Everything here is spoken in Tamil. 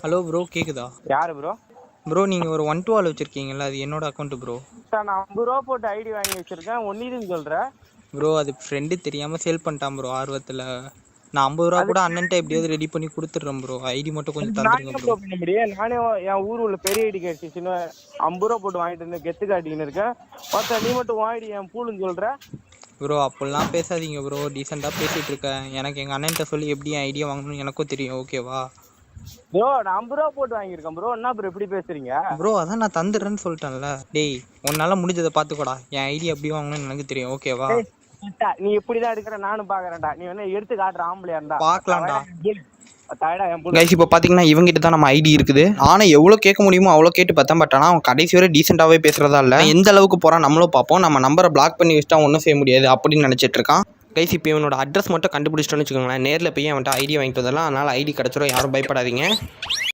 ஹலோ ப்ரோ, கேக்குதா? யாரு ப்ரோ? ப்ரோ நீங்க ஒரு 1 to all வச்சிருக்கீங்கல்ல, அது என்னோட அக்கௌண்ட் ப்ரோ. நான் 50 ரூபா போட்டு ஐடி வாங்கி வச்சிருக்கேன். ஒன்னிதுன்னு சொல்ற ப்ரோ அது ஃப்ரெண்டு தெரியாம சேல் பண்ணிட்டான் ப்ரோ ஆர்வத்துல. நான் 50 ரூபா அது கூட அண்ணன்ட்ட எப்படியாவது ரெடி பண்ணி கொடுத்துட்றேன் ப்ரோ. ஐடி மட்டும் கொஞ்சம் நான் தந்துருங்க என்ன ப்ரோ. ப்ரோ பண்ண முடியும்? நானே என் ஊர் உள்ள பெரிய ஐடி கிடைச்சிச்சுன்னு 50 ரூபா போட்டு வாங்கிட்டு இருந்து கெத்து காட்டிக்கின்னு இருக்கேன். பார்த்தா நீ மட்டும் வாங்கி என் பூலுன்னு சொல்ற. ப்ரோ அப்படிலாம் பேசாதீங்க ப்ரோ, டீசெண்டாக பேசிட்டு இருக்கேன். எனக்கு எங்கள் அண்ணன்ட்ட சொல்லி எப்படி என் ஐடியா வாங்கணும்னு எனக்கும் தெரியும், ஓகேவா? ப்ரோ நான் 50 ரூபா போட்டு வாங்கியிருக்கேன் ப்ரோ. என்ன ப்ரோ இப்படி பேசுறீங்க? ப்ரோ அதான் நான் தந்துடுறேன்னு சொல்லிட்டேன்ல. டேய் உன்னால முடிஞ்சதை பார்த்துக்கோடா. என் ஐடியா எப்படி வாங்கணும்னு எனக்கு தெரியும், ஓகேவா? ஏய், நீ இப்படிதான் எடுக்கிற நானும் பாக்குறேன்டா. நீ வேணா எடுத்து காட்டுற ஆம்பளையா இருந்தா பார்க்கலாம்டா. என் பூல். கைஸ் இப்போ பார்த்தீங்கன்னா இவங்ககிட்ட தான் நம்ம ஐடி இருக்குது. ஆனால் எவ்வளோ கேட்க முடியுமோ அவ்வளோ கேட்டு பார்த்தேன். பட் ஆனால் அவன் கடைசி வரை டீசெண்டாகவே பேசுகிறதா இல்லை. எந்த அளவுக்கு போகிறான் நம்மளும் பார்ப்போம். நம்ம நம்பரை பிளாக் பண்ணி வச்சுட்டா ஒன்றும் செய்ய முடியாது அப்படின்னு நினச்சிட்டு இருக்கான். கைஸ் இப்போ இவனோட அட்ரஸ் மட்டும் கண்டுபிடிச்சிட்டோன்னு வச்சுக்கோங்களேன். நேரில் போய் அவன்கிட்ட ஐடி வாங்கிட்டு வந்துடலாம். அதனால் ஐடி கிடச்சிரும், யாரும் பயப்படாதீங்க.